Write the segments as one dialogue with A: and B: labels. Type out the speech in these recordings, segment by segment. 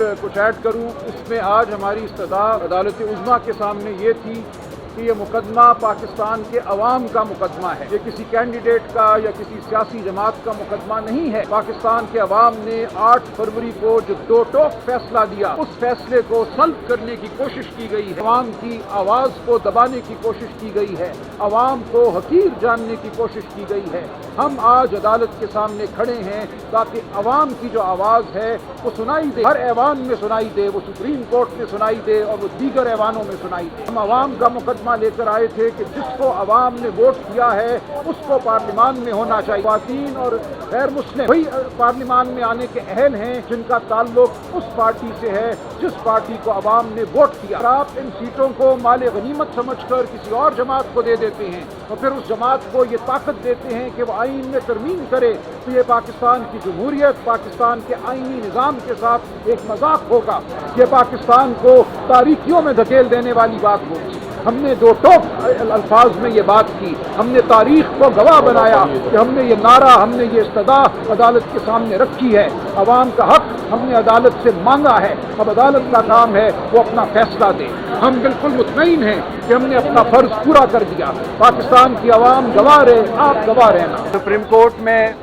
A: कुछ ऐड करूं, इसमें आज हमारी इस्तदा अदालत उज़्मा के सामने ये थी कि ये मुकदमा पाकिस्तान के अवाम का मुकदमा है। ये किसी कैंडिडेट का या किसी सियासी जमात का मुकदमा नहीं है। पाकिस्तान के अवाम ने 8 फरवरी को जो दो टोक फैसला दिया, उस फैसले को सल्ब करने की कोशिश की गई है। अवाम की आवाज़ को दबाने की कोशिश की गई है, अवाम को हकीर जानने की कोशिश की गई है। हम आज अदालत के सामने खड़े हैं ताकि अवाम की जो आवाज़ है वो सुनाई दे, हर ऐवान में सुनाई दे, वो सुप्रीम कोर्ट में सुनाई दे और वो दीगर ऐवानों में सुनाई दे। हम अवाम का मुकदमा लेकर आए थे कि जिसको अवाम ने वोट किया है उसको पार्लियामान में होना चाहिए। ख्वातीन और गैर मुस्लिम वही पार्लियामान में आने के अहल हैं जिनका ताल्लुक उस पार्टी से है जिस पार्टी को अवाम ने वोट किया। आप इन सीटों को माले गनीमत समझकर किसी और जमात को दे देते हैं और फिर उस जमात को ये ताकत देते हैं कि वो आईन में तरमीम करे, तो ये पाकिस्तान की जमहूरियत, पाकिस्तान के आईनी निज़ाम के साथ एक मजाक होगा। ये पाकिस्तान को तारीखियों में धकेल देने वाली बात होगी। हमने दो टोक अल्फाज में ये बात की, हमने तारीख को गवाह बनाया कि हमने ये नारा, हमने ये इस्तदा अदालत के सामने रखी है। अवाम का हक हमने अदालत से मांगा है, अब अदालत का काम है वो अपना फैसला दे। हम बिल्कुल मुतमईन हैं कि हमने अपना फर्ज पूरा कर दिया। पाकिस्तान की अवाम गवाह रहे, आप गवाह रहना।
B: सुप्रीम कोर्ट में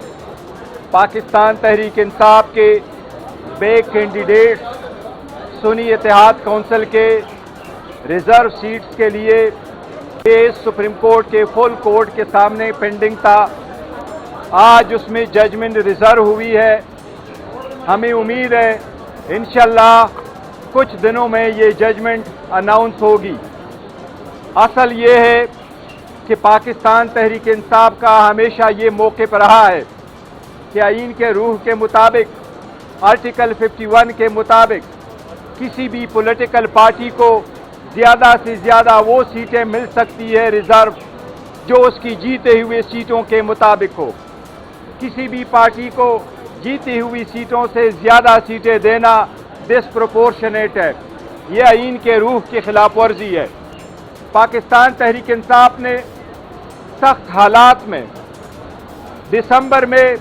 B: पाकिस्तान तहरीक इंसाफ के बे कैंडिडेट्स सुन्नी इत्तेहाद कौंसिल के रिजर्व सीट्स के लिए केस सुप्रीम कोर्ट के फुल कोर्ट के सामने पेंडिंग था। आज उसमें जजमेंट रिजर्व हुई है। हमें उम्मीद है इंशाल्लाह कुछ दिनों में ये जजमेंट अनाउंस होगी। असल ये है कि पाकिस्तान तहरीक इंसाफ का हमेशा ये मौके पर रहा है कि आईन के रूह के मुताबिक, आर्टिकल 51 के मुताबिक किसी भी पॉलिटिकल पार्टी को ज़्यादा से ज़्यादा वो सीटें मिल सकती है रिजर्व जो उसकी जीते हुए सीटों के मुताबिक हो। किसी भी पार्टी को जीती हुई सीटों से ज़्यादा सीटें देना डिस्प्रोपोर्शनेट है। ये आईन के रूह की खिलाफ वर्जी है। पाकिस्तान तहरीक इंसाफ ने सख्त हालात में दिसंबर में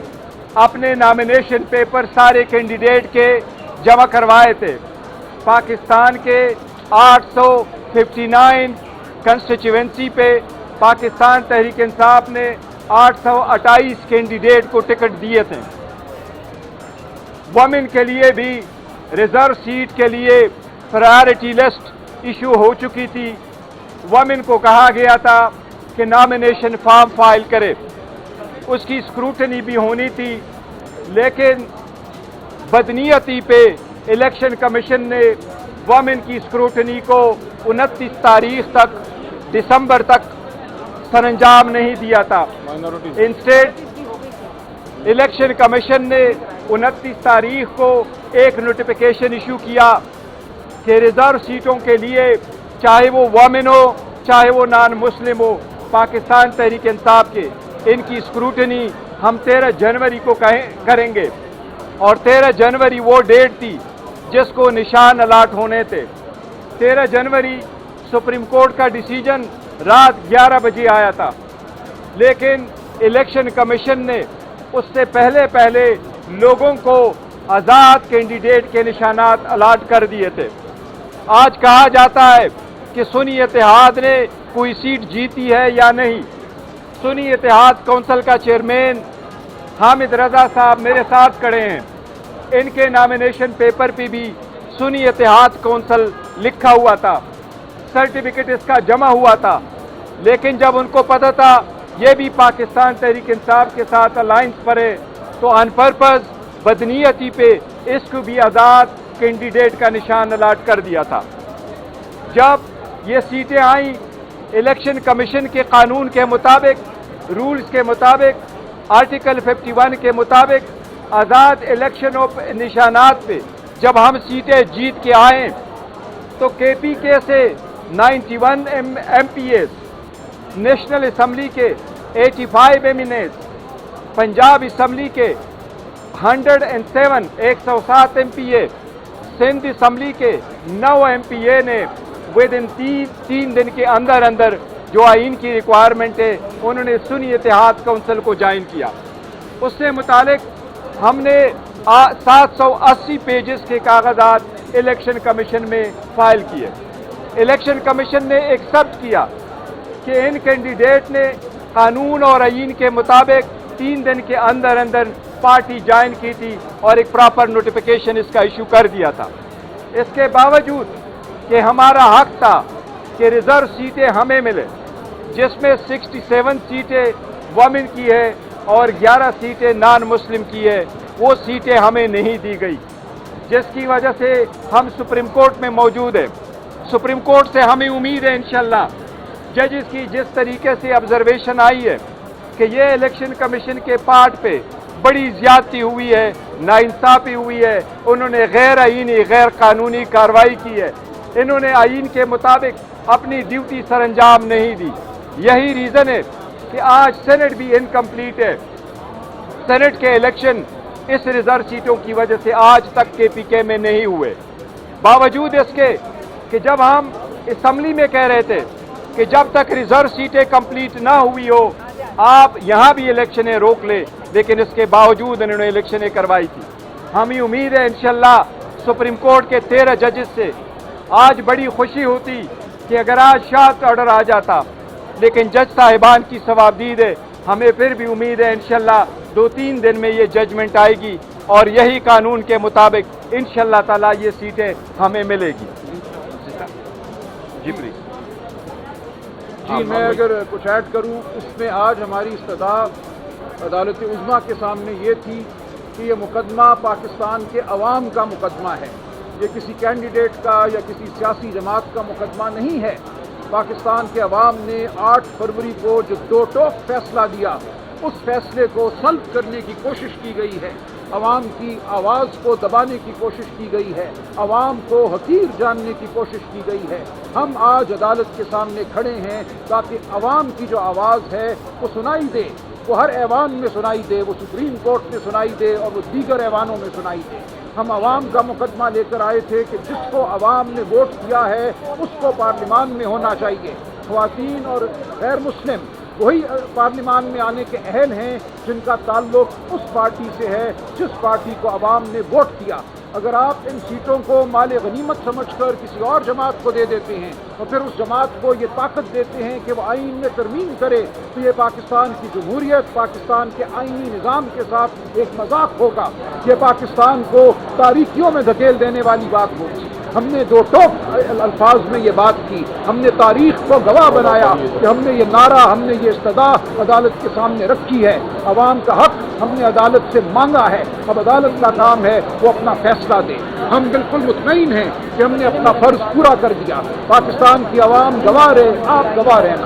B: अपने नॉमिनेशन पेपर सारे कैंडिडेट के जमा करवाए थे। पाकिस्तान के 859 कंस्टिट्यूएंसी पे पाकिस्तान तहरीक इंसाफ ने 828 कैंडिडेट को टिकट दिए थे। वुमेन के लिए भी रिजर्व सीट के लिए प्रायोरिटी लिस्ट इशू हो चुकी थी। वुमेन को कहा गया था कि नॉमिनेशन फॉर्म फाइल करे, उसकी स्क्रूटनी भी होनी थी, लेकिन बदनीयती पे इलेक्शन कमीशन ने वुमेन की स्क्रूटनी को 29 तारीख तक, दिसंबर तक सरंजाम नहीं दिया था। इंस्टेड इलेक्शन कमीशन ने 29 तारीख को एक नोटिफिकेशन इशू किया कि रिजर्व सीटों के लिए चाहे वो वुमेन हो चाहे वो नॉन मुस्लिम हो, पाकिस्तान तहरीक इंसाफ के इनकी स्क्रूटनी हम 13 जनवरी को करेंगे। और 13 जनवरी वो डेट थी जिसको निशान अलाट होने थे। 13 जनवरी सुप्रीम कोर्ट का डिसीजन रात 11 बजे आया था, लेकिन इलेक्शन कमीशन ने उससे पहले लोगों को आज़ाद कैंडिडेट के निशानात अलाट कर दिए थे। आज कहा जाता है कि सुन्नी इत्तेहाद ने कोई सीट जीती है या नहीं। सुन्नी इत्तेहाद कौंसिल का चेयरमैन हामिद रजा साहब मेरे साथ खड़े हैं। इनके नॉमिनेशन पेपर पे भी सुन्नी इत्तेहाद कौंसिल लिखा हुआ था, सर्टिफिकेट इसका जमा हुआ था, लेकिन जब उनको पता था ये भी पाकिस्तान तहरीक इंसाफ के साथ अलायंस पर है, तो ऑन पर्पस बदनीयती पे इसको भी आज़ाद कैंडिडेट का निशान अलाट कर दिया था। जब ये सीटें आई, इलेक्शन कमीशन के कानून के मुताबिक, रूल्स के मुताबिक, आर्टिकल 51 के मुताबिक आज़ाद इलेक्शन ऑफ निशानात पे जब हम सीटें जीत के आए तो KPK से 91 MPs, नेशनल असम्बली के 85 MNs, पंजाब असम्बली के 107 MPA, सिंध असम्बली के 9 MPA ने विद इन 3 दिन के अंदर जो आइन की रिक्वायरमेंट है उन्होंने सुन्नी इत्तेहाद कौंसिल को ज्वाइन किया। उससे मुतालिक हमने 780 पेजेस के कागजात इलेक्शन कमीशन में फाइल किए। इलेक्शन कमीशन ने एक्सेप्ट किया कि इन कैंडिडेट ने कानून और आईन के मुताबिक 3 दिन के अंदर अंदर पार्टी ज्वाइन की थी और एक प्रॉपर नोटिफिकेशन इसका इशू कर दिया था। इसके बावजूद कि हमारा हक था कि रिजर्व सीटें हमें मिले, जिसमें 67 सीटें वुमेन की है और 11 सीटें नॉन मुस्लिम की है, वो सीटें हमें नहीं दी गई, जिसकी वजह से हम सुप्रीम कोर्ट में मौजूद हैं। सुप्रीम कोर्ट से हमें उम्मीद है इंशाल्लाह जजेस की जिस तरीके से ऑब्जर्वेशन आई है कि ये इलेक्शन कमीशन के पार्ट पे बड़ी ज्यादती हुई है, नाइंसाफी हुई है, उन्होंने गैर आईनी गैर कानूनी कार्रवाई की है, इन्होंने आईन के मुताबिक अपनी ड्यूटी सरअंजाम नहीं दी। यही रीज़न है कि आज सेनेट भी इनकम्प्लीट है। सेनेट के इलेक्शन इस रिजर्व सीटों की वजह से आज तक KPK में नहीं हुए। बावजूद इसके कि जब हम असम्बली में कह रहे थे कि जब तक रिजर्व सीटें कंप्लीट ना हुई हो आप यहाँ भी इलेक्शनें रोक ले, लेकिन इसके बावजूद इन्होंने इलेक्शनें करवाई थी। हमें उम्मीद है इंशाल्लाह सुप्रीम कोर्ट के 13 जजेस से आज बड़ी खुशी होती कि अगर आज शार्ट ऑर्डर आ जाता, लेकिन जज साहिबान की सवाबदीद है। हमें फिर भी उम्मीद है इंशाल्लाह 2-3 दिन में ये जजमेंट आएगी और यही कानून के मुताबिक इंशाल्लाह ताला ये सीटें हमें मिलेगी। जी प्लीज।
A: जी मैं अगर कुछ ऐड करूं, उसमें आज हमारी इस्तदा अदालत उज़्मा के सामने ये थी कि ये मुकदमा पाकिस्तान के अवाम का मुकदमा है, ये किसी कैंडिडेट का या किसी सियासी जमात का मुकदमा नहीं है। पाकिस्तान के अवाम ने 8 फरवरी को जो दो टोक फैसला दिया, उस फैसले को सल्ब करने की कोशिश की गई है, अवाम की आवाज़ को दबाने की कोशिश की गई है, अवाम को हकीर जानने की कोशिश की गई है। हम आज अदालत के सामने खड़े हैं ताकि अवाम की जो आवाज़ है वो सुनाई दे, वो हर ऐवान में सुनाई दे, वो सुप्रीम कोर्ट में सुनाई दे और वो दीगर ऐवानों में सुनाई दे। हम अवाम का मुकदमा लेकर आए थे कि जिसको अवाम ने वोट किया है उसको पार्लियामान में होना चाहिए। ख्वातीन और गैर मुस्लिम वही पार्लियामान में आने के अहल हैं जिनका ताल्लुक उस पार्टी से है जिस पार्टी को अवाम ने वोट किया। अगर आप इन सीटों को माले गनीमत समझकर किसी और जमात को दे देते हैं और फिर उस जमात को ये ताकत देते हैं कि वह आइन में तरमीम करे, तो ये पाकिस्तान की जमहूरियत, पाकिस्तान के आइनी निज़ाम के साथ एक मजाक होगा। ये पाकिस्तान को तारीकियों में धकेल देने वाली बात होगी। हमने दो टोक अल्फाज में ये बात की, हमने तारीख को गवाह बनाया कि हमने ये नारा, हमने ये इस्तदा अदालत के सामने रखी है। अवाम का हक हमने अदालत से मांगा है, अब अदालत का काम है वो अपना फैसला दे। हम बिल्कुल मुतमईन हैं कि हमने अपना फर्ज पूरा कर दिया। पाकिस्तान की अवाम गवाह रहे, आप गवाह रहना।